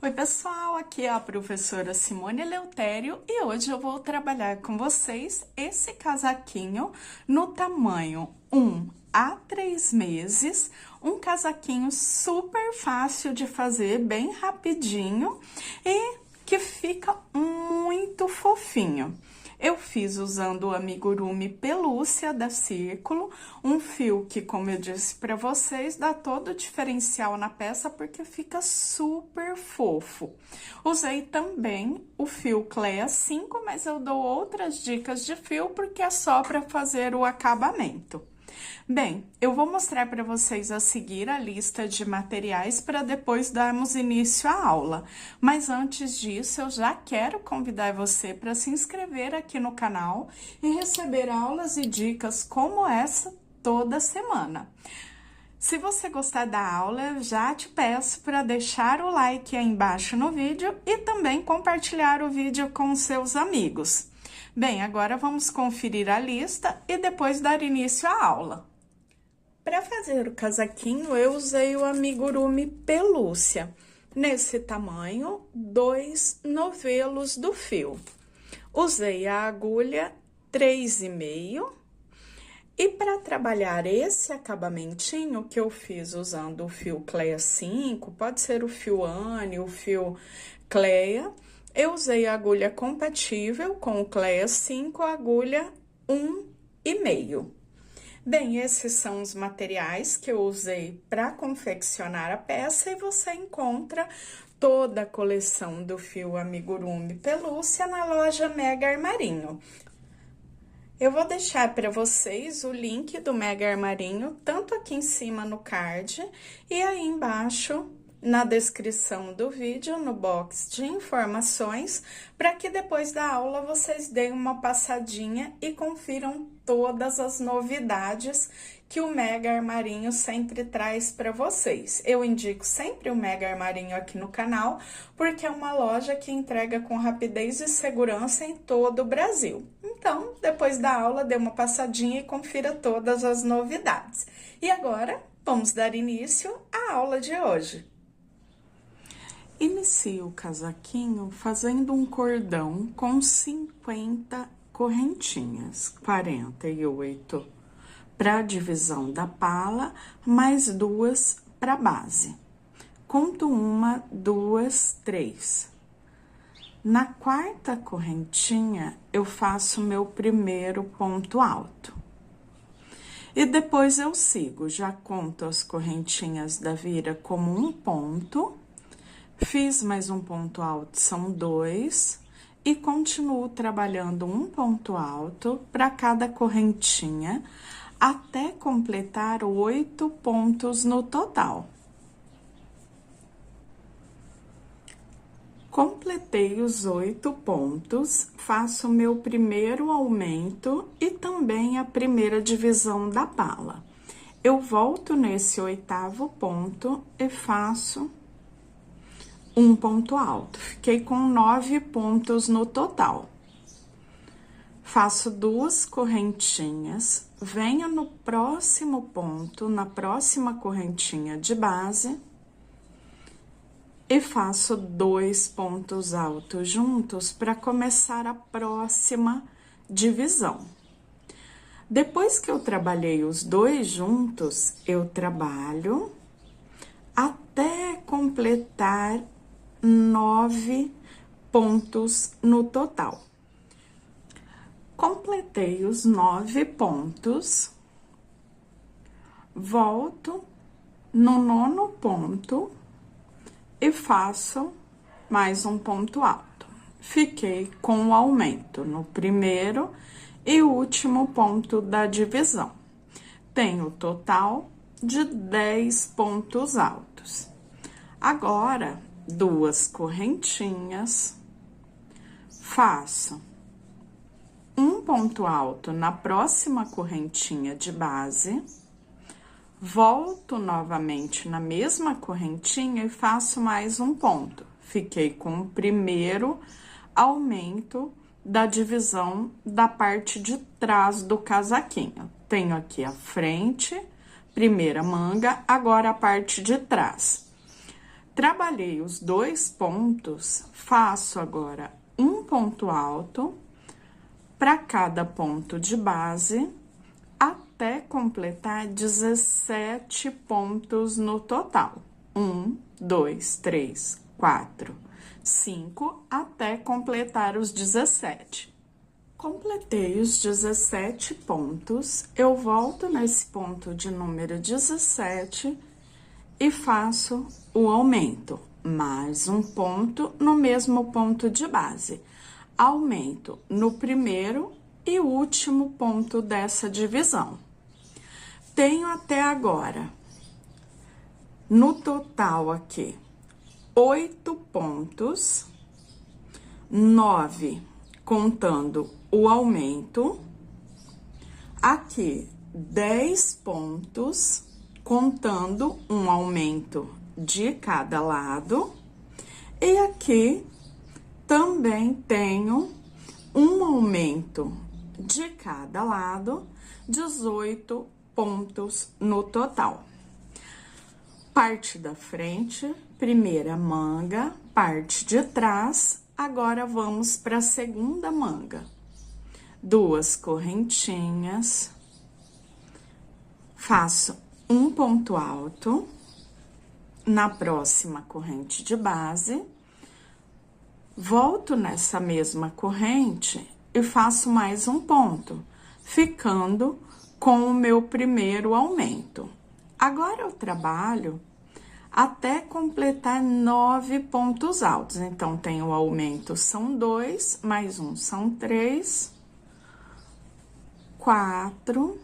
Oi, pessoal, aqui é a professora Simone Eleutério e hoje eu vou trabalhar com vocês esse casaquinho no tamanho 1 a 3 meses, um casaquinho super fácil de fazer, bem rapidinho e que fica muito fofinho. Eu fiz usando o amigurumi pelúcia da Círculo, um fio que, como eu disse para vocês, dá todo o diferencial na peça porque fica super fofo. Usei também o fio Clea 5, mas eu dou outras dicas de fio porque é só para fazer o acabamento. Bem, eu vou mostrar para vocês a seguir a lista de materiais para depois darmos início à aula. Mas antes disso, eu já quero convidar você para se inscrever aqui no canal e receber aulas e dicas como essa toda semana. Se você gostar da aula, eu já te peço para deixar o like aí embaixo no vídeo e também compartilhar o vídeo com seus amigos. Bem, agora vamos conferir a lista e depois dar início à aula. Para fazer o casaquinho, eu usei o amigurumi pelúcia. Nesse tamanho, 2 novelos do fio. Usei a agulha 3,5. E para trabalhar esse acabamentinho que eu fiz usando o fio Clea 5, pode ser o fio Anne, o fio Clea, eu usei a agulha compatível com o Clea 5, a agulha 1,5. Bem, esses são os materiais que eu usei para confeccionar a peça e você encontra toda a coleção do fio amigurumi pelúcia na loja Mega Armarinho. Eu vou deixar para vocês o link do Mega Armarinho, tanto aqui em cima no card e aí embaixo na descrição do vídeo, no box de informações, para que depois da aula vocês deem uma passadinha e confiram todas as novidades que o Mega Armarinho sempre traz para vocês. Eu indico sempre o Mega Armarinho aqui no canal, porque é uma loja que entrega com rapidez e segurança em todo o Brasil. Então, depois da aula, dê uma passadinha e confira todas as novidades. E agora, vamos dar início à aula de hoje. Inicio o casaquinho fazendo um cordão com 50 correntinhas, 48 para a divisão da pala, mais 2 para a base. Conto 1, 2, 3. Na quarta correntinha, eu faço meu primeiro ponto alto. E depois eu sigo, já conto as correntinhas da vira como um ponto. Fiz mais um ponto alto, são 2, e continuo trabalhando um ponto alto para cada correntinha, até completar 8 pontos no total. Completei os 8 pontos, faço meu primeiro aumento e também a primeira divisão da pala. Eu volto nesse 8º ponto e faço um ponto alto, fiquei com 9 pontos no total. Faço 2 correntinhas, venho no próximo ponto, na próxima correntinha de base, e faço 2 pontos altos juntos para começar a próxima divisão. Depois que eu trabalhei os 2 juntos, eu trabalho até completar 9 pontos no total. Completei os 9 pontos, volto no 9º ponto e faço mais um ponto alto. Fiquei com o aumento no primeiro e último ponto da divisão. Tenho total de 10 pontos altos. Agora, 2 correntinhas, faço um ponto alto na próxima correntinha de base, volto novamente na mesma correntinha e faço mais um ponto. Fiquei com o primeiro aumento da divisão da parte de trás do casaquinho. Tenho aqui a frente, primeira manga, agora a parte de trás. Trabalhei os 2 pontos, faço agora um ponto alto para cada ponto de base, até completar 17 pontos no total. 1, 2, 3, 4, 5, até completar os 17. Completei os 17 pontos, eu volto nesse ponto de número 17 e faço o aumento, mais um ponto no mesmo ponto de base. Aumento no primeiro e último ponto dessa divisão. Tenho até agora, no total aqui, 8 pontos, 9 contando o aumento, aqui 10 pontos, contando um aumento de cada lado, e aqui também tenho um aumento de cada lado, 18 pontos no total. Parte da frente, primeira manga, parte de trás, agora vamos para a segunda manga. 2 correntinhas, faço um ponto alto na próxima corrente de base, volto nessa mesma corrente e faço mais um ponto, ficando com o meu primeiro aumento. Agora eu trabalho até completar 9 pontos altos. Então, tem o aumento, são 2, mais um são 3, 4,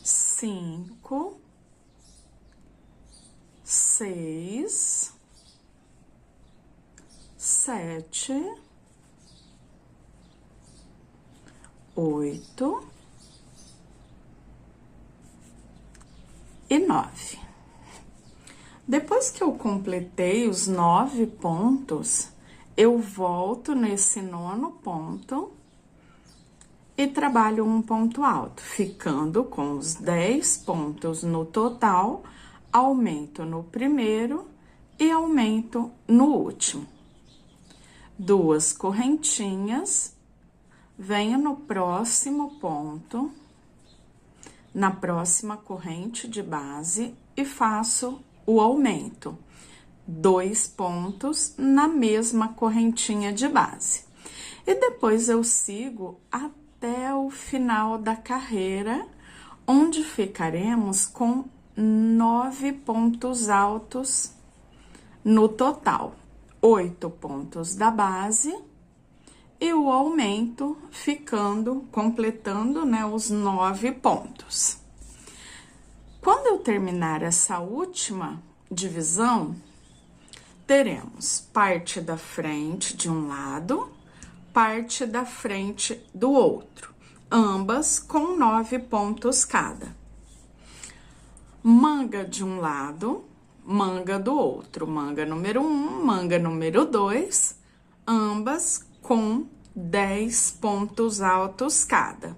5, 6, 7, 8 e 9. Depois que eu completei os 9 pontos, eu volto nesse 9º ponto e trabalho um ponto alto, ficando com os 10 pontos no total, aumento no primeiro e aumento no último. 2 correntinhas, venho no próximo ponto, na próxima corrente de base e faço o aumento. 2 pontos na mesma correntinha de base. E depois eu sigo até o final da carreira, onde ficaremos com 9 pontos altos no total. 8 pontos da base e o aumento ficando, completando, né, os 9 pontos. Quando eu terminar essa última divisão, teremos parte da frente de um lado, parte da frente do outro, ambas com 9 pontos cada. Manga de um lado, manga do outro, manga número 1, manga número 2, ambas com 10 pontos altos cada.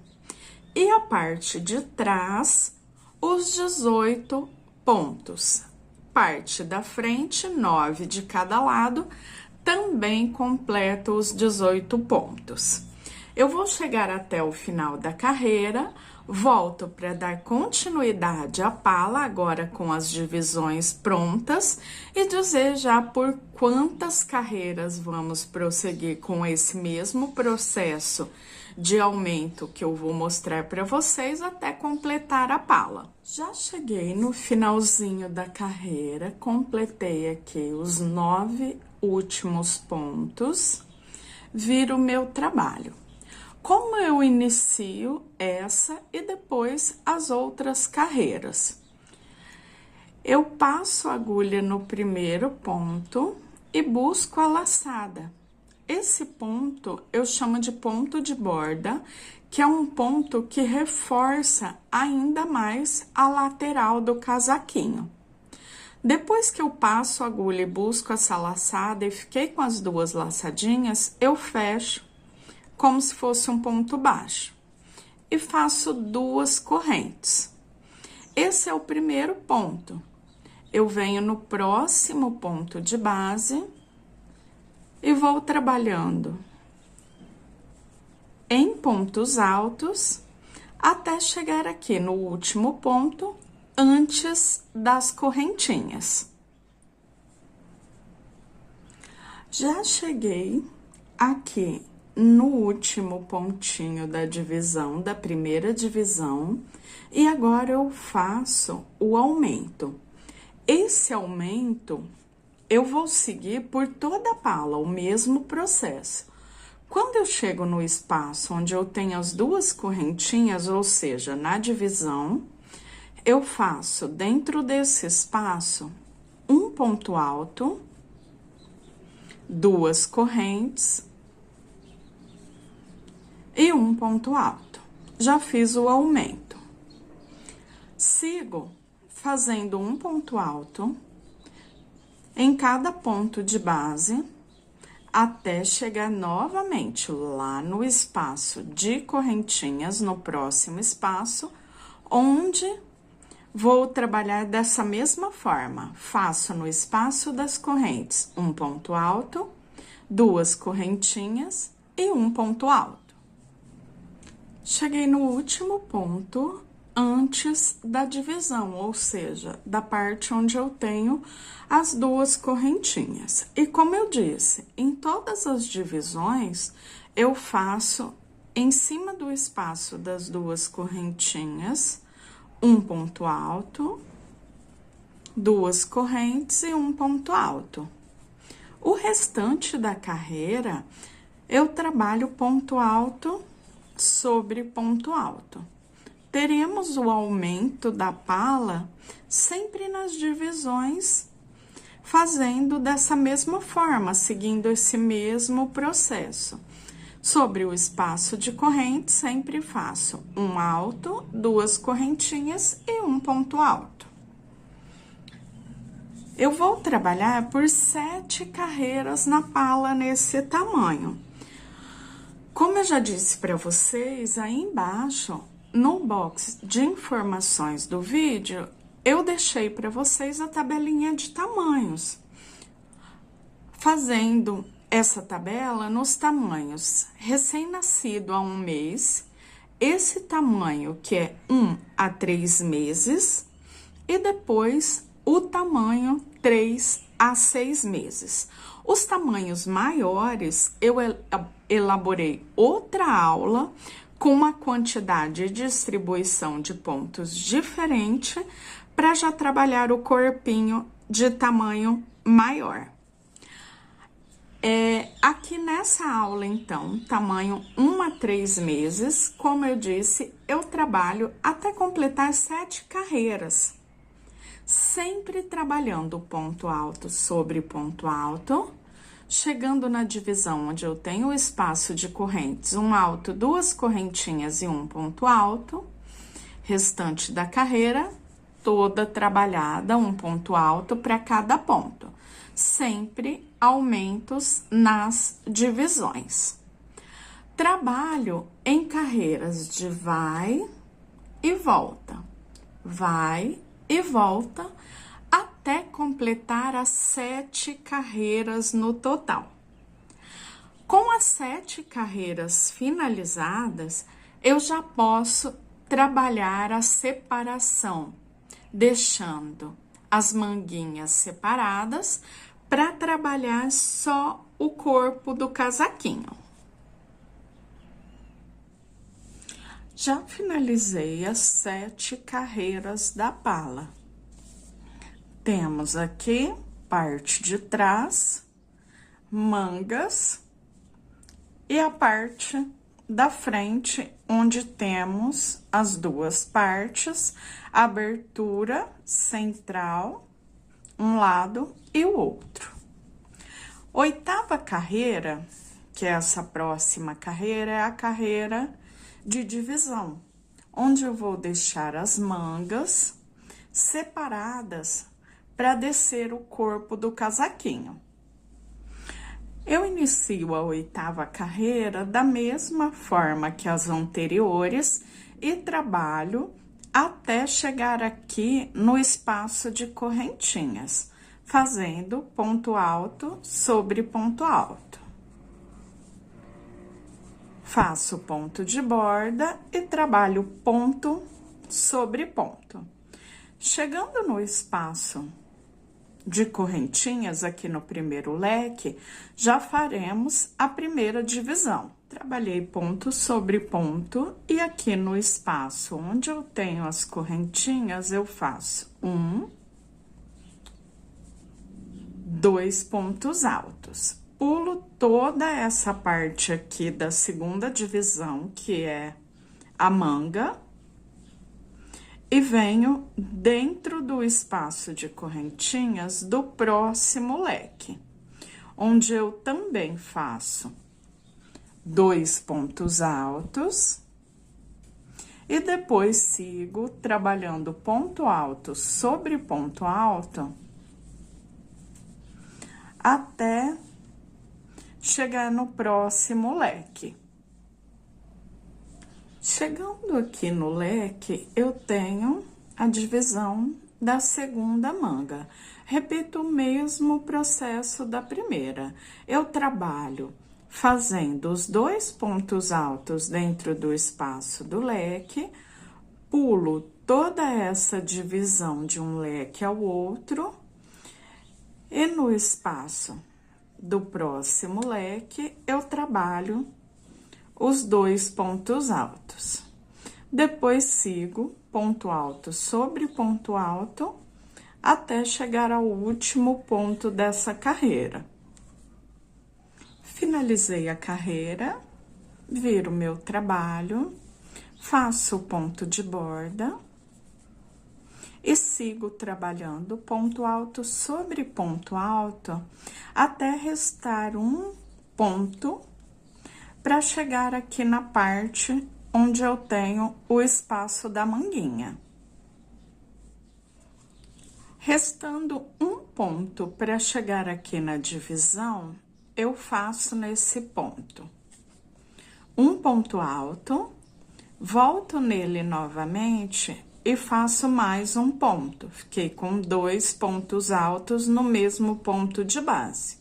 E a parte de trás, os 18 pontos. Parte da frente, 9 de cada lado, também completo os 18 pontos. Eu vou chegar até o final da carreira, volto para dar continuidade à pala, agora com as divisões prontas, e dizer já por quantas carreiras vamos prosseguir com esse mesmo processo de aumento que eu vou mostrar para vocês até completar a pala. Já cheguei no finalzinho da carreira, completei aqui os 9 últimos pontos, viro o meu trabalho. Como eu inicio essa e depois as outras carreiras? Eu passo a agulha no primeiro ponto e busco a laçada. Esse ponto eu chamo de ponto de borda, que é um ponto que reforça ainda mais a lateral do casaquinho. Depois que eu passo a agulha e busco essa laçada e fiquei com as 2 laçadinhas, eu fecho como se fosse um ponto baixo e faço 2 correntes. Esse é o primeiro ponto. eu venho no próximo ponto de base e vou trabalhando em pontos altos até chegar aqui no último ponto, antes das correntinhas. Já cheguei aqui no último pontinho da divisão, da primeira divisão, e agora eu faço o aumento. Esse aumento, eu vou seguir por toda a pala, o mesmo processo. Quando eu chego no espaço onde eu tenho as duas correntinhas, ou seja, na divisão, eu faço dentro desse espaço um ponto alto, duas correntes e um ponto alto. Já fiz o aumento. Sigo fazendo um ponto alto em cada ponto de base, até chegar novamente lá no espaço de correntinhas, no próximo espaço, onde vou trabalhar dessa mesma forma. Faço no espaço das correntes um ponto alto, duas correntinhas e um ponto alto. Cheguei no último ponto antes da divisão, ou seja, da parte onde eu tenho as duas correntinhas. E como eu disse, em todas as divisões, eu faço em cima do espaço das duas correntinhas, um ponto alto, duas correntes e um ponto alto. O restante da carreira, eu trabalho ponto alto sobre ponto alto. Teremos o aumento da pala sempre nas divisões, fazendo dessa mesma forma, seguindo esse mesmo processo. Sobre o espaço de corrente, sempre faço um alto, duas correntinhas e um ponto alto. Eu vou trabalhar por 7 carreiras na pala nesse tamanho. Como eu já disse para vocês, aí embaixo, no box de informações do vídeo, eu deixei para vocês a tabelinha de tamanhos. Fazendo essa tabela nos tamanhos recém-nascido a 1 mês, esse tamanho que é 1 a 3 meses, e depois o tamanho 3 a 6 meses. Os tamanhos maiores, eu elaborei outra aula com uma quantidade e distribuição de pontos diferente para já trabalhar o corpinho de tamanho maior. Aqui nessa aula, então, tamanho 1 a 3 meses, como eu disse, eu trabalho até completar 7 carreiras. Sempre trabalhando ponto alto sobre ponto alto, chegando na divisão onde eu tenho o espaço de correntes, um alto, duas correntinhas e um ponto alto, restante da carreira, toda trabalhada, um ponto alto para cada ponto. Sempre aumentos nas divisões. Trabalho em carreiras de vai e volta, até completar as 7 carreiras no total. Com as 7 carreiras finalizadas, eu já posso trabalhar a separação, deixando as manguinhas separadas para trabalhar só o corpo do casaquinho. Já finalizei as 7 carreiras da pala. Temos aqui parte de trás, mangas e a parte da frente, onde temos as duas partes, abertura central, um lado e o outro. 8ª carreira, que é essa próxima carreira, é a carreira de divisão, onde eu vou deixar as mangas separadas para descer o corpo do casaquinho. Eu inicio a 8ª carreira da mesma forma que as anteriores e trabalho até chegar aqui no espaço de correntinhas, fazendo ponto alto sobre ponto alto. Faço ponto de borda e trabalho ponto sobre ponto. Chegando no espaço de correntinhas aqui no primeiro leque, já faremos a primeira divisão. Trabalhei ponto sobre ponto e aqui no espaço onde eu tenho as correntinhas, eu faço 2 pontos altos. Pulo toda essa parte aqui da segunda divisão, que é a manga, e venho dentro do espaço de correntinhas do próximo leque, onde eu também faço 2 pontos altos e depois sigo trabalhando ponto alto sobre ponto alto até chegar no próximo leque. Chegando aqui no leque, eu tenho a divisão da segunda manga. Repito o mesmo processo da primeira. Eu trabalho fazendo os 2 pontos altos dentro do espaço do leque, pulo toda essa divisão de um leque ao outro, e no espaço do próximo leque, eu trabalho os 2 pontos altos. Depois, sigo ponto alto sobre ponto alto, até chegar ao último ponto dessa carreira. Finalizei a carreira, viro meu trabalho, faço o ponto de borda e sigo trabalhando ponto alto sobre ponto alto até restar um ponto para chegar aqui na parte onde eu tenho o espaço da manguinha. Restando um ponto para chegar aqui na divisão, eu faço nesse ponto um ponto alto, volto nele novamente e faço mais um ponto. Fiquei com 2 pontos altos no mesmo ponto de base.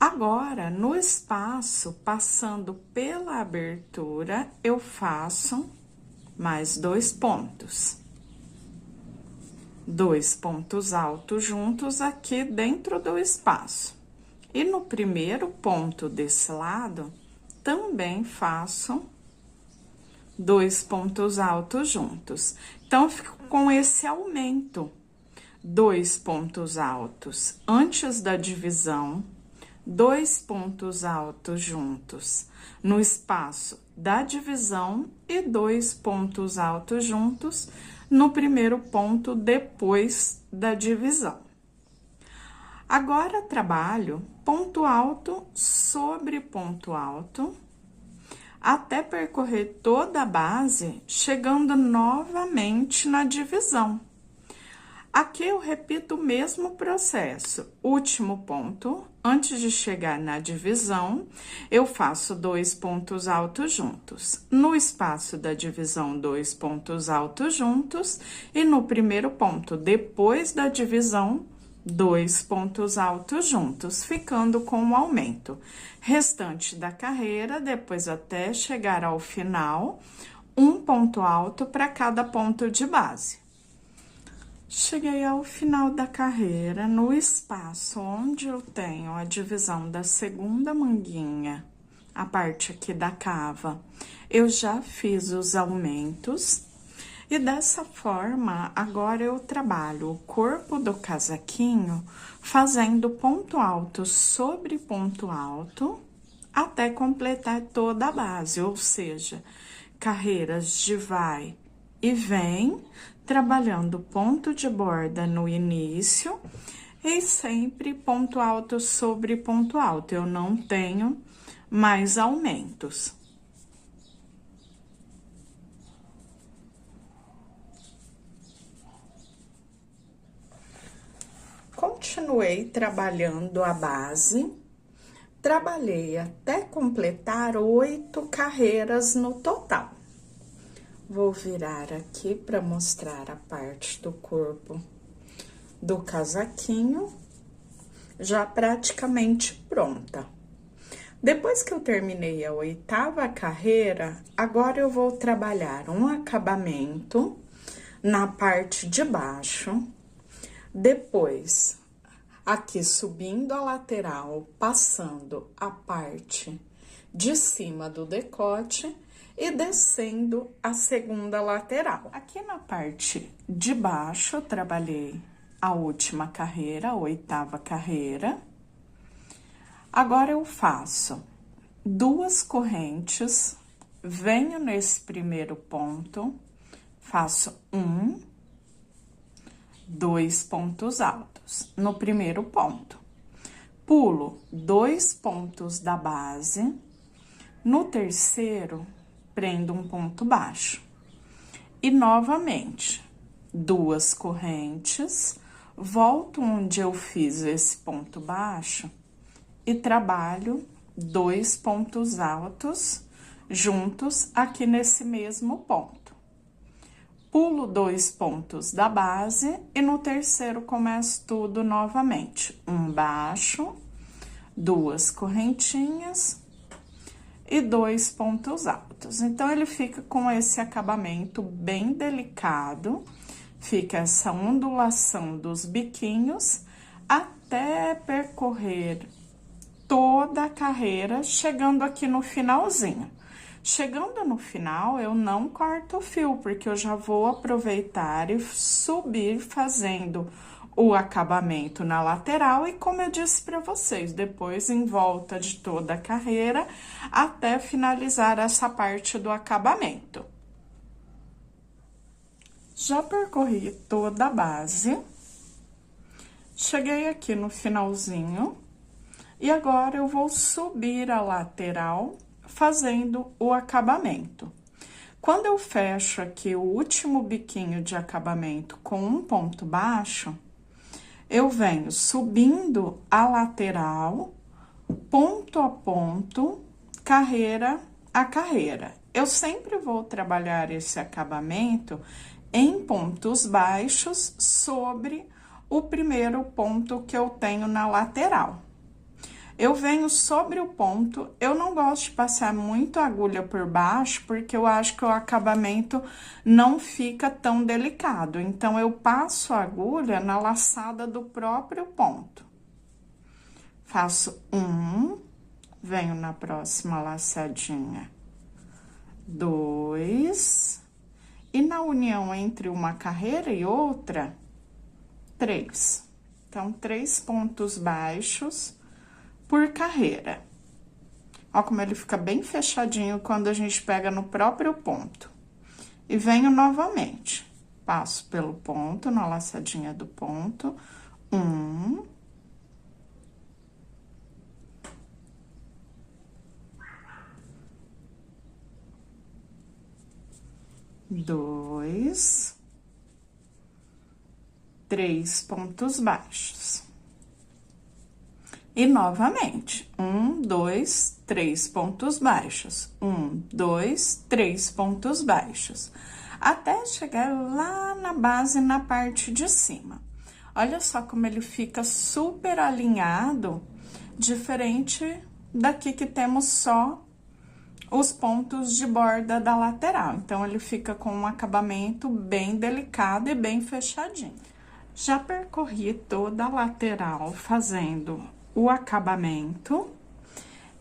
Agora, no espaço, passando pela abertura, eu faço mais 2 pontos. 2 pontos altos juntos aqui dentro do espaço. E no primeiro ponto desse lado, também faço 2 pontos altos juntos. Então, fico com esse aumento. 2 pontos altos antes da divisão, 2 pontos altos juntos no espaço da divisão e 2 pontos altos juntos no primeiro ponto depois da divisão. Agora, trabalho ponto alto sobre ponto alto, até percorrer toda a base, chegando novamente na divisão. Aqui eu repito o mesmo processo. Último ponto, antes de chegar na divisão, eu faço 2 pontos altos juntos. No espaço da divisão, 2 pontos altos juntos. E no primeiro ponto, depois da divisão, 2 pontos altos juntos, ficando com um aumento. Restante da carreira, depois até chegar ao final, um ponto alto para cada ponto de base. Cheguei ao final da carreira, no espaço onde eu tenho a divisão da segunda manguinha, a parte aqui da cava, eu já fiz os aumentos. E dessa forma, agora eu trabalho o corpo do casaquinho fazendo ponto alto sobre ponto alto até completar toda a base, ou seja, carreiras de vai e vem, trabalhando ponto de borda no início e sempre ponto alto sobre ponto alto. Eu não tenho mais aumentos. Continuei trabalhando a base, trabalhei até completar 8 carreiras no total. Vou virar aqui para mostrar a parte do corpo do casaquinho, já praticamente pronta. Depois que eu terminei a 8ª carreira, agora eu vou trabalhar um acabamento na parte de baixo, depois aqui subindo a lateral, passando a parte de cima do decote e descendo a 2ª lateral. Aqui na parte de baixo, eu trabalhei a última carreira, a 8ª carreira. Agora, eu faço 2 correntes, venho nesse primeiro ponto, faço 1, 2 pontos altos no primeiro ponto. Pulo 2 pontos da base, no terceiro, prendo um ponto baixo. E, novamente, 2 correntes, volto onde eu fiz esse ponto baixo e trabalho 2 pontos altos juntos aqui nesse mesmo ponto. Pulo 2 pontos da base e no terceiro começo tudo novamente. Um baixo, 2 correntinhas e 2 pontos altos. Então, ele fica com esse acabamento bem delicado, fica essa ondulação dos biquinhos até percorrer toda a carreira, chegando aqui no finalzinho. Chegando no final, eu não corto o fio, porque eu já vou aproveitar e subir fazendo o acabamento na lateral e, como eu disse para vocês, depois em volta de toda a carreira, até finalizar essa parte do acabamento. Já percorri toda a base, cheguei aqui no finalzinho. E agora, eu vou subir a lateral, fazendo o acabamento. Quando eu fecho aqui o último biquinho de acabamento com um ponto baixo, eu venho subindo a lateral, ponto a ponto, carreira a carreira. Eu sempre vou trabalhar esse acabamento em pontos baixos sobre o primeiro ponto que eu tenho na lateral. Eu venho sobre o ponto, eu não gosto de passar muito agulha por baixo, porque eu acho que o acabamento não fica tão delicado. Então, eu passo a agulha na laçada do próprio ponto. Faço 1, venho na próxima laçadinha, 2, e na união entre uma carreira e outra, 3. Então, 3 pontos baixos por carreira. Ó como ele fica bem fechadinho quando a gente pega no próprio ponto. E venho novamente. Passo pelo ponto, na laçadinha do ponto. 1. 2. 3 pontos baixos. E novamente, 1, 2, 3 pontos baixos. 1, 2, 3 pontos baixos. Até chegar lá na base, na parte de cima. Olha só como ele fica super alinhado, diferente daqui que temos só os pontos de borda da lateral. Então, ele fica com um acabamento bem delicado e bem fechadinho. Já percorri toda a lateral fazendo o acabamento.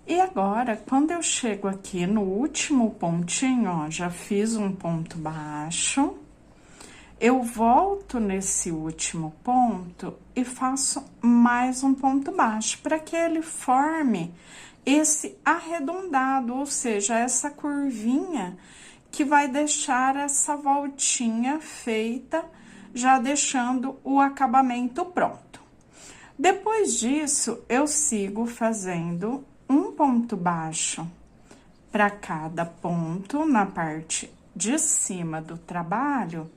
E agora, quando eu chego aqui no último pontinho, ó, já fiz um ponto baixo, eu volto nesse último ponto e faço mais um ponto baixo, para que ele forme esse arredondado, ou seja, essa curvinha que vai deixar essa voltinha feita, já deixando o acabamento pronto. Depois disso, eu sigo fazendo um ponto baixo para cada ponto na parte de cima do trabalho,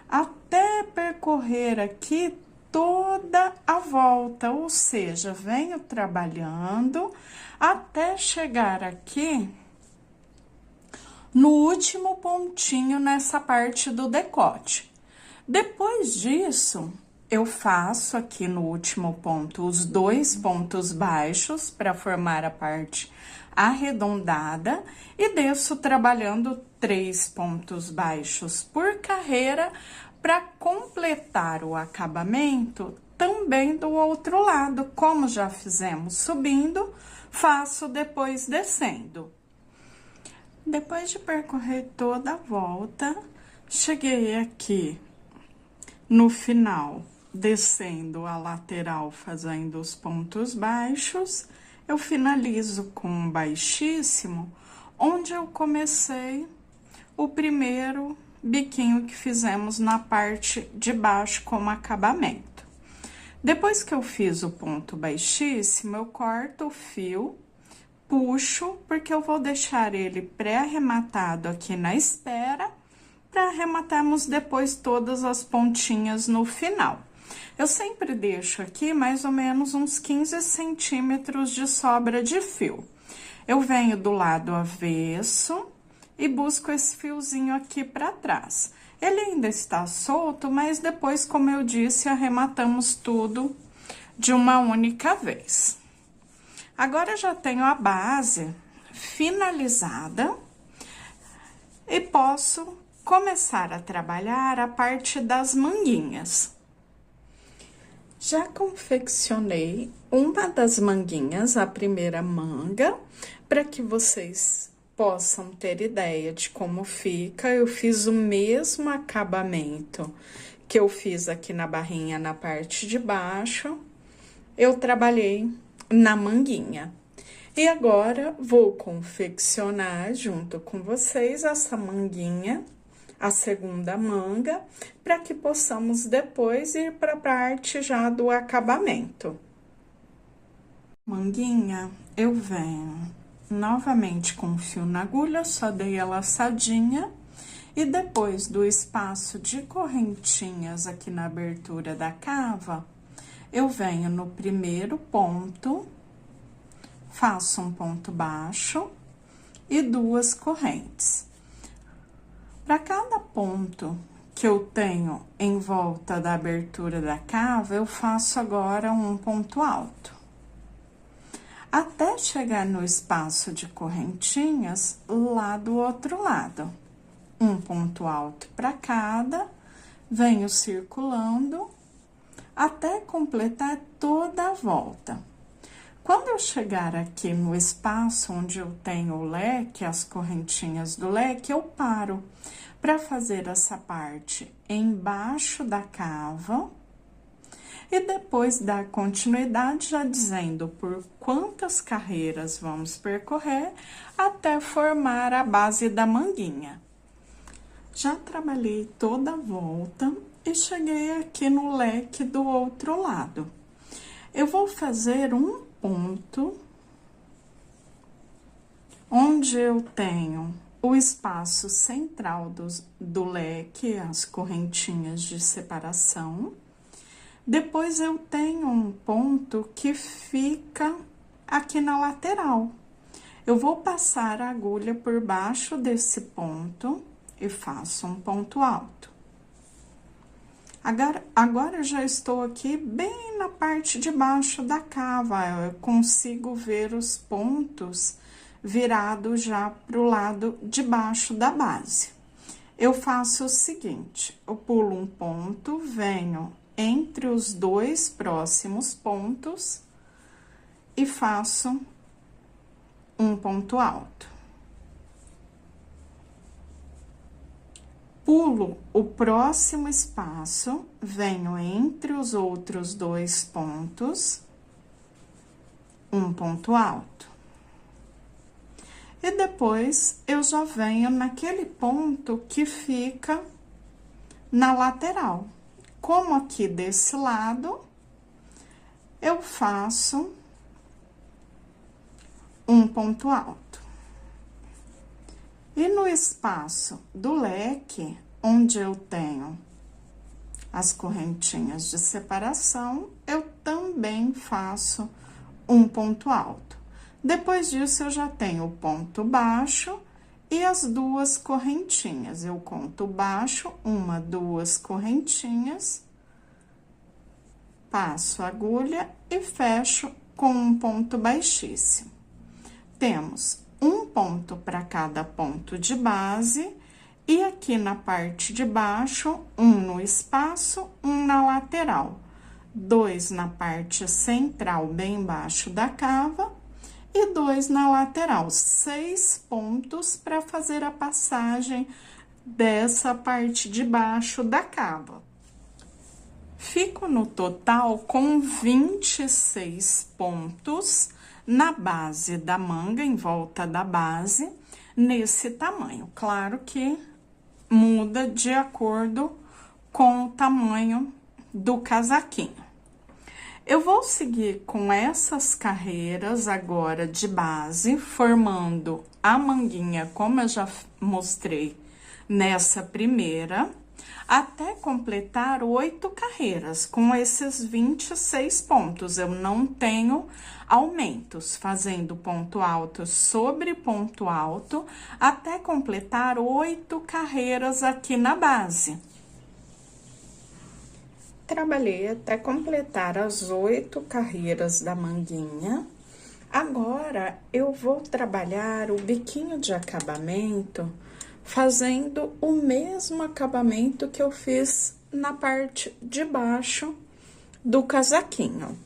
até percorrer aqui toda a volta, ou seja, venho trabalhando até chegar aqui no último pontinho nessa parte do decote. Depois disso, eu faço aqui no último ponto os 2 pontos baixos para formar a parte arredondada e desço trabalhando 3 pontos baixos por carreira para completar o acabamento também do outro lado. Como já fizemos subindo, faço depois descendo. Depois de percorrer toda a volta, cheguei aqui no final, descendo a lateral, fazendo os pontos baixos, eu finalizo com um baixíssimo, onde eu comecei o primeiro biquinho que fizemos na parte de baixo como acabamento. Depois que eu fiz o ponto baixíssimo, eu corto o fio, puxo, porque eu vou deixar ele pré-arrematado aqui na espera, para arrematarmos depois todas as pontinhas no final. Eu sempre deixo aqui mais ou menos uns 15 centímetros de sobra de fio. Eu venho do lado avesso e busco esse fiozinho aqui para trás. Ele ainda está solto, mas depois, como eu disse, arrematamos tudo de uma única vez. Agora, eu já tenho a base finalizada e posso começar a trabalhar a parte das manguinhas. Já confeccionei uma das manguinhas, a primeira manga, para que vocês possam ter ideia de como fica. Eu fiz o mesmo acabamento que eu fiz aqui na barrinha, na parte de baixo, eu trabalhei na manguinha. E agora, vou confeccionar junto com vocês essa manguinha, a segunda manga, para que possamos depois ir para a parte já do acabamento. Manguinha, eu venho novamente com fio na agulha, só dei a laçadinha, e depois do espaço de correntinhas aqui na abertura da cava, eu venho no primeiro ponto, faço um ponto baixo e 2 correntes. Para cada ponto que eu tenho em volta da abertura da cava, eu faço agora um ponto alto. Até chegar no espaço de correntinhas lá do outro lado. Um ponto alto para cada, venho circulando até completar toda a volta. Quando eu chegar aqui no espaço onde eu tenho o leque, as correntinhas do leque, eu paro para fazer essa parte embaixo da cava e depois dar continuidade já dizendo por quantas carreiras vamos percorrer até formar a base da manguinha. Já trabalhei toda a volta e cheguei aqui no leque do outro lado. Eu vou fazer um ponto onde eu tenho o espaço central do leque, as correntinhas de separação. Depois, eu tenho um ponto que fica aqui na lateral. Eu vou passar a agulha por baixo desse ponto e faço um ponto alto. Agora eu já estou aqui bem na parte de baixo da cava, eu consigo ver os pontos virados já para o lado de baixo da base. Eu faço o seguinte, eu pulo um ponto, venho entre os 2 próximos pontos e faço um ponto alto. Pulo o próximo espaço, venho entre os outros 2 pontos, um ponto alto. E depois, eu já venho naquele ponto que fica na lateral. Como aqui desse lado, eu faço um ponto alto. E no espaço do leque, onde eu tenho as correntinhas de separação, eu também faço um ponto alto. Depois disso, eu já tenho o ponto baixo e as duas correntinhas. Eu conto baixo, uma, duas correntinhas, passo a agulha e fecho com um ponto baixíssimo. Temos um ponto para cada ponto de base e aqui na parte de baixo, um no espaço, um na lateral, dois na parte central, bem embaixo da cava, e dois na lateral, 6 pontos para fazer a passagem dessa parte de baixo da cava. Fico no total com 26 pontos na base da manga, em volta da base, nesse tamanho. Claro que muda de acordo com o tamanho do casaquinho. Eu vou seguir com essas carreiras agora de base, formando a manguinha, como eu já mostrei nessa primeira, até completar 8 carreiras, com esses 26 pontos. Eu não tenho aumentos, fazendo ponto alto sobre ponto alto, até completar 8 carreiras aqui na base. Trabalhei até completar as 8 carreiras da manguinha. Agora, eu vou trabalhar o biquinho de acabamento, fazendo o mesmo acabamento que eu fiz na parte de baixo do casaquinho.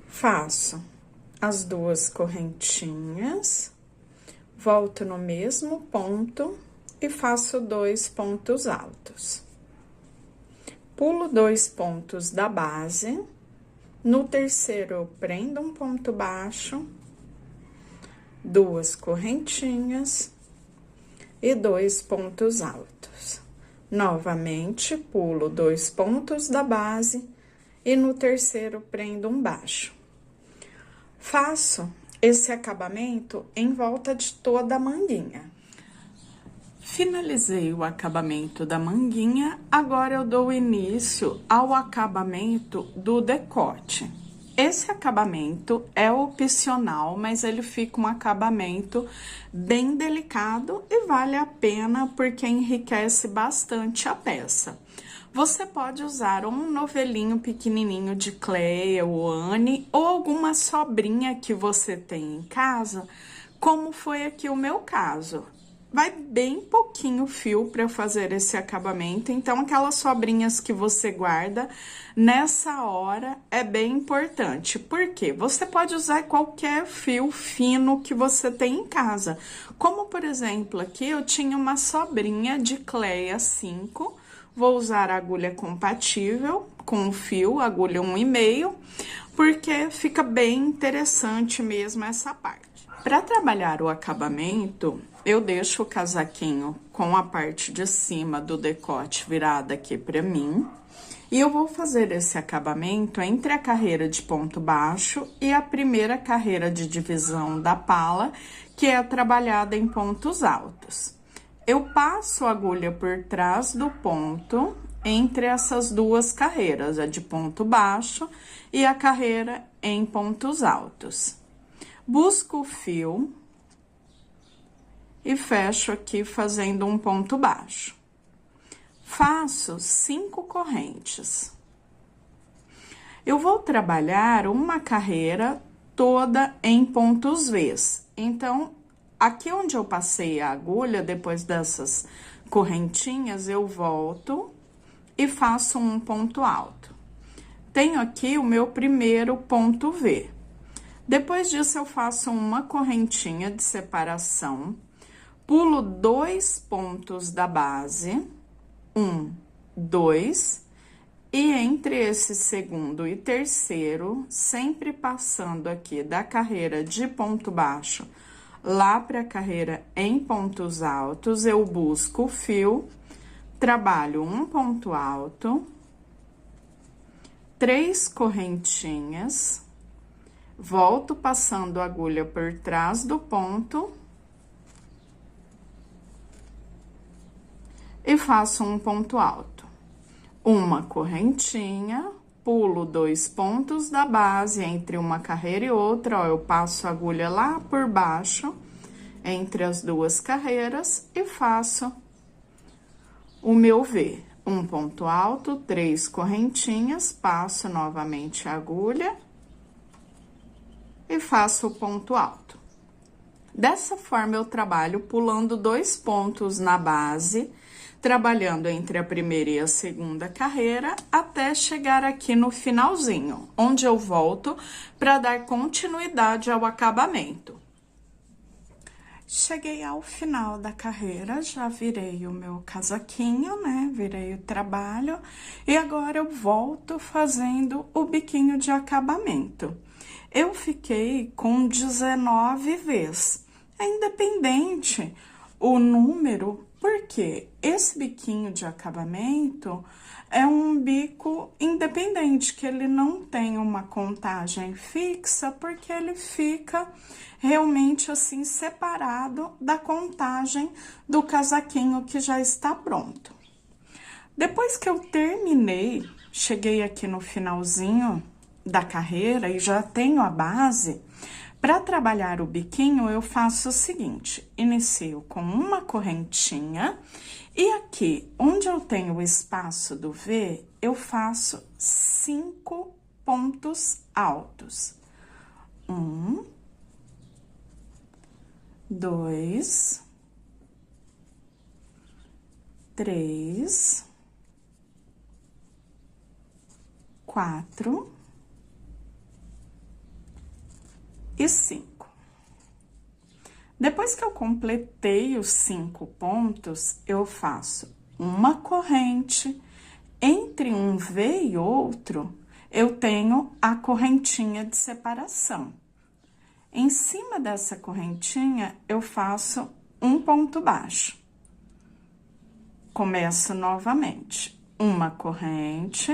Faço as duas correntinhas, volto no mesmo ponto e faço 2 pontos altos. Pulo 2 pontos da base, no terceiro eu prendo um ponto baixo, 2 correntinhas e 2 pontos altos. Novamente, pulo 2 pontos da base e no terceiro prendo um baixo. Faço esse acabamento em volta de toda a manguinha. Finalizei o acabamento da manguinha, agora eu dou início ao acabamento do decote. Esse acabamento é opcional, mas ele fica um acabamento bem delicado e vale a pena porque enriquece bastante a peça. Você pode usar um novelinho pequenininho de Cleia ou Anne ou alguma sobrinha que você tem em casa, como foi aqui o meu caso. Vai bem pouquinho fio para fazer esse acabamento, então aquelas sobrinhas que você guarda nessa hora é bem importante. Porque você pode usar qualquer fio fino que você tem em casa. Como, por exemplo, aqui eu tinha uma sobrinha de Cleia 5, vou usar a agulha compatível com o fio, agulha 1,5, porque fica bem interessante mesmo essa parte. Para trabalhar o acabamento, eu deixo o casaquinho com a parte de cima do decote virada aqui para mim. E eu vou fazer esse acabamento entre a carreira de ponto baixo e a primeira carreira de divisão da pala, que é trabalhada em pontos altos. Eu passo a agulha por trás do ponto entre essas duas carreiras, a de ponto baixo e a carreira em pontos altos. Busco o fio e fecho aqui fazendo um ponto baixo. Faço 5 correntes. Eu vou trabalhar uma carreira toda em pontos V's. Então, aqui onde eu passei a agulha, depois dessas correntinhas, eu volto e faço um ponto alto. Tenho aqui o meu primeiro ponto V. Depois disso, eu faço uma correntinha de separação, pulo 2 pontos da base, 1, 2, e entre esse segundo e terceiro, sempre passando aqui da carreira de ponto baixo lá para a carreira em pontos altos, eu busco o fio, trabalho um ponto alto, 3 correntinhas, volto passando a agulha por trás do ponto e faço um ponto alto. Uma correntinha, pulo 2 pontos da base entre uma carreira e outra, ó, eu passo a agulha lá por baixo entre as duas carreiras e faço o meu V. Um ponto alto, 3 correntinhas, passo novamente a agulha e faço o ponto alto. Dessa forma, eu trabalho pulando 2 pontos na base, trabalhando entre a primeira e a segunda carreira, até chegar aqui no finalzinho, onde eu volto para dar continuidade ao acabamento. Cheguei ao final da carreira, já virei o meu casaquinho, né? Virei o trabalho e agora eu volto fazendo o biquinho de acabamento. Eu fiquei com 19 vezes. É independente o número, porque esse biquinho de acabamento é um bico independente, que ele não tem uma contagem fixa, porque ele fica realmente assim separado da contagem do casaquinho que já está pronto. Depois que eu terminei, cheguei aqui no finalzinho da carreira e já tenho a base. Para trabalhar o biquinho, eu faço o seguinte: inicio com uma correntinha e aqui, onde eu tenho o espaço do V, eu faço 5 pontos altos. 1, 2, 3, 4 e 5. Depois que eu completei os 5 pontos, eu faço uma corrente. Entre um V e outro, eu tenho a correntinha de separação. Em cima dessa correntinha, eu faço um ponto baixo. Começo novamente. Uma corrente.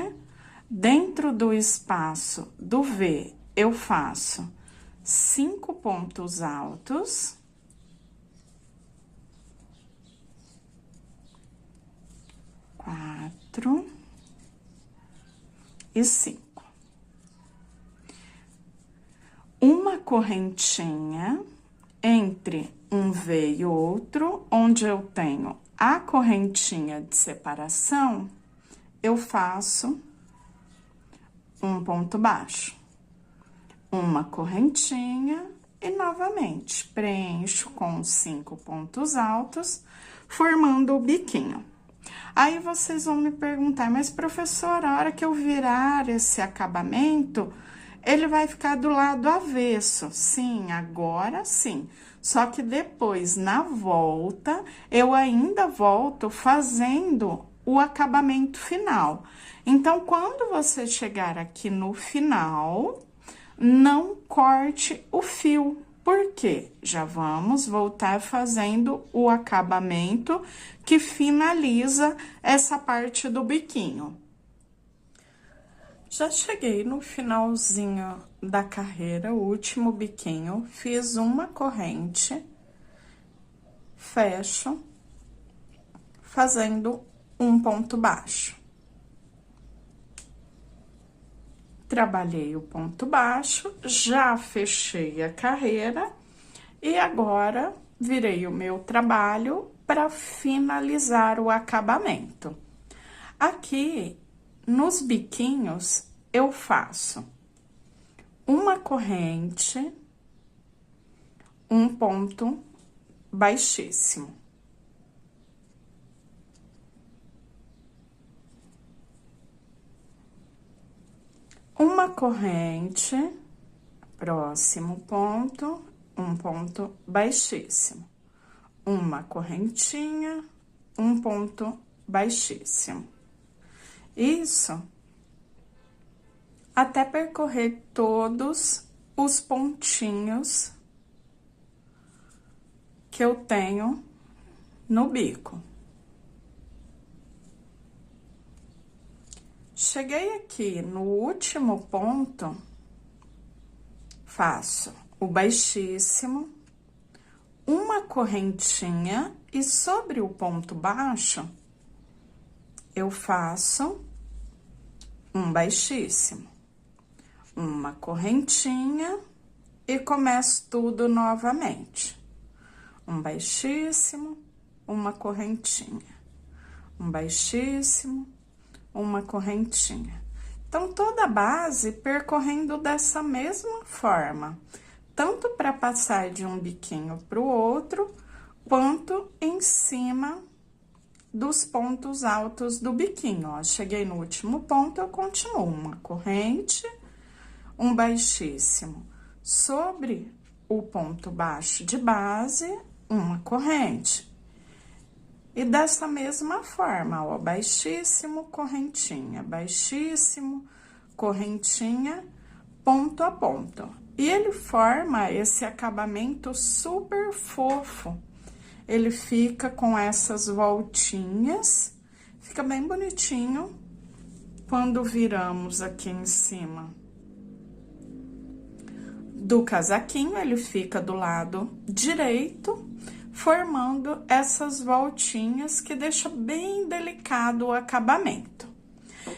Dentro do espaço do V, eu faço 5 pontos altos. 4 e 5. Uma correntinha entre um V e outro, onde eu tenho a correntinha de separação, eu faço um ponto baixo. Uma correntinha e novamente preencho com 5 pontos altos, formando o biquinho. Aí vocês vão me perguntar, mas professora, a hora que eu virar esse acabamento, ele vai ficar do lado avesso? Sim, agora sim. Só que depois, na volta, eu ainda volto fazendo o acabamento final. Então, quando você chegar aqui no final, não corte o fio. Por quê? Já vamos voltar fazendo o acabamento que finaliza essa parte do biquinho. Já cheguei no finalzinho da carreira, o último biquinho, fiz uma corrente, fecho, fazendo um ponto baixo. Trabalhei o ponto baixo, já fechei a carreira e agora virei o meu trabalho para finalizar o acabamento. Aqui, nos biquinhos, eu faço uma corrente, um ponto baixíssimo. Uma corrente, próximo ponto, um ponto baixíssimo. Uma correntinha, um ponto baixíssimo. Isso até percorrer todos os pontinhos que eu tenho no bico. Cheguei aqui no último ponto, faço o baixíssimo, uma correntinha e sobre o ponto baixo, eu faço um baixíssimo, uma correntinha e começo tudo novamente. Um baixíssimo, uma correntinha. Um baixíssimo, uma correntinha. Então, toda a base percorrendo dessa mesma forma, tanto para passar de um biquinho para o outro, quanto em cima dos pontos altos do biquinho, ó. Cheguei no último ponto, eu continuo uma corrente, um baixíssimo sobre o ponto baixo de base, uma corrente. E dessa mesma forma, ó, baixíssimo, correntinha, baixíssimo, correntinha, ponto a ponto. E ele forma esse acabamento super fofo. Ele fica com essas voltinhas, fica bem bonitinho quando viramos aqui em cima do casaquinho, ele fica do lado direito, formando essas voltinhas que deixa bem delicado o acabamento.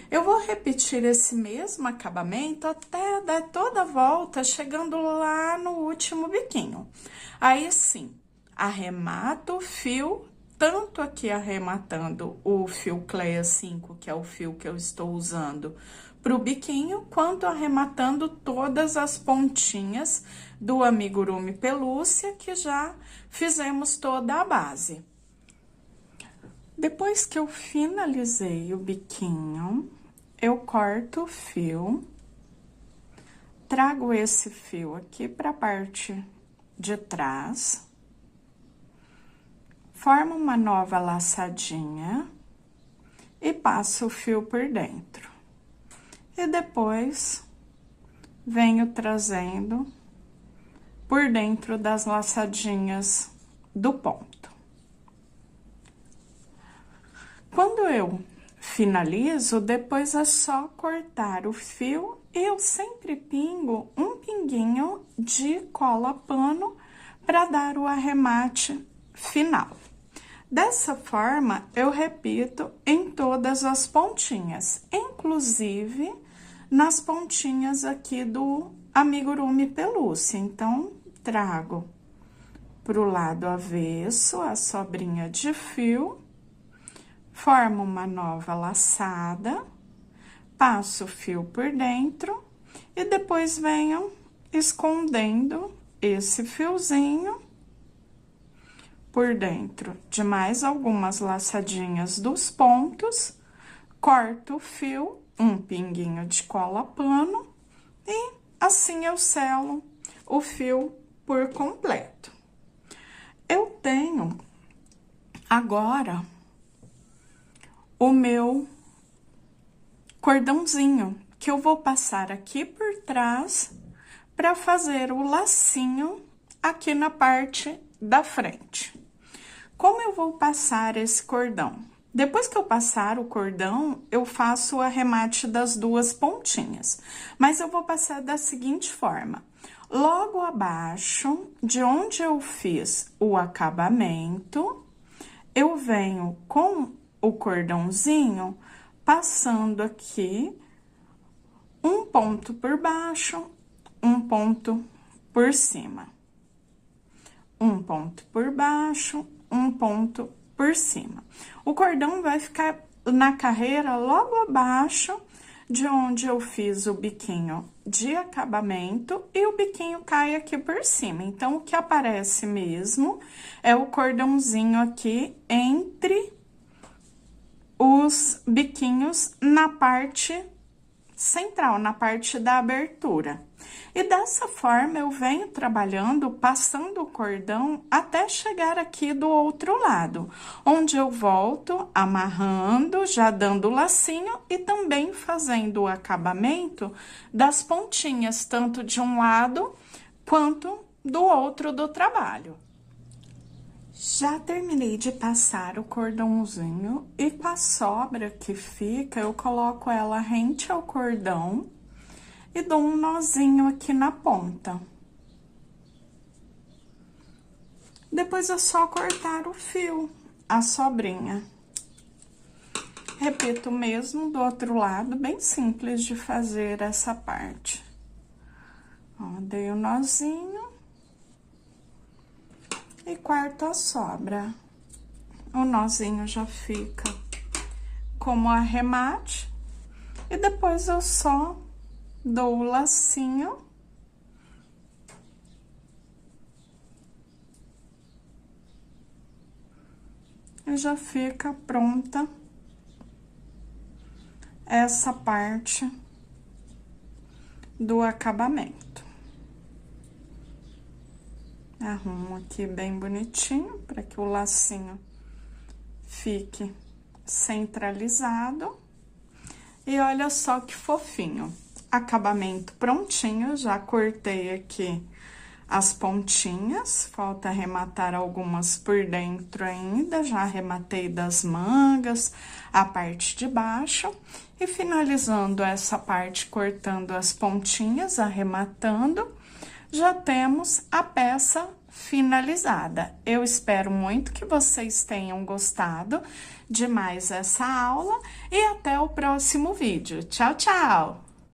Eu vou repetir esse mesmo acabamento até dar toda a volta, chegando lá no último biquinho. Aí sim, arremato o fio, tanto aqui arrematando o fio Cleia 5, que é o fio que eu estou usando pro biquinho, quanto arrematando todas as pontinhas do amigurumi pelúcia, que já fizemos toda a base. Depois que eu finalizei o biquinho, eu corto o fio, trago esse fio aqui para a parte de trás, formo uma nova laçadinha e passo o fio por dentro. E depois, venho trazendo por dentro das laçadinhas do ponto. Quando eu finalizo, depois é só cortar o fio. Eu sempre pingo um pinguinho de cola pano para dar o arremate final. Dessa forma, eu repito em todas as pontinhas, inclusive nas pontinhas aqui do amigurumi pelúcia. Então, trago pro lado avesso a sobrinha de fio, formo uma nova laçada, passo o fio por dentro e depois venho escondendo esse fiozinho por dentro de mais algumas laçadinhas dos pontos, corto o fio, um pinguinho de cola pano e assim eu selo o fio por completo. Eu tenho agora o meu cordãozinho, que eu vou passar aqui por trás para fazer o lacinho aqui na parte da frente. Como eu vou passar esse cordão? Depois que eu passar o cordão, eu faço o arremate das duas pontinhas. Mas eu vou passar da seguinte forma. Logo abaixo de onde eu fiz o acabamento, eu venho com o cordãozinho passando aqui um ponto por baixo, um ponto por cima. Um ponto por baixo, um ponto por cima. O cordão vai ficar na carreira logo abaixo de onde eu fiz o biquinho de acabamento e o biquinho cai aqui por cima. Então, o que aparece mesmo é o cordãozinho aqui entre os biquinhos na parte central, na parte da abertura. E dessa forma, eu venho trabalhando, passando o cordão até chegar aqui do outro lado, onde eu volto amarrando, já dando o lacinho e também fazendo o acabamento das pontinhas, tanto de um lado quanto do outro do trabalho. Já terminei de passar o cordãozinho e com a sobra que fica, eu coloco ela rente ao cordão e dou um nozinho aqui na ponta. Depois é só cortar o fio, a sobrinha. Repito o mesmo do outro lado, bem simples de fazer essa parte. Ó, dei o nozinho. E quarta sobra. O nozinho já fica como arremate. E depois eu só dou o lacinho. E já fica pronta essa parte do acabamento. Arrumo aqui bem bonitinho, para que o lacinho fique centralizado. E olha só que fofinho. Acabamento prontinho, já cortei aqui as pontinhas, falta arrematar algumas por dentro ainda, já arrematei das mangas, a parte de baixo, e finalizando essa parte, cortando as pontinhas, arrematando, já temos a peça finalizada. Eu espero muito que vocês tenham gostado de mais essa aula e até o próximo vídeo. Tchau, tchau!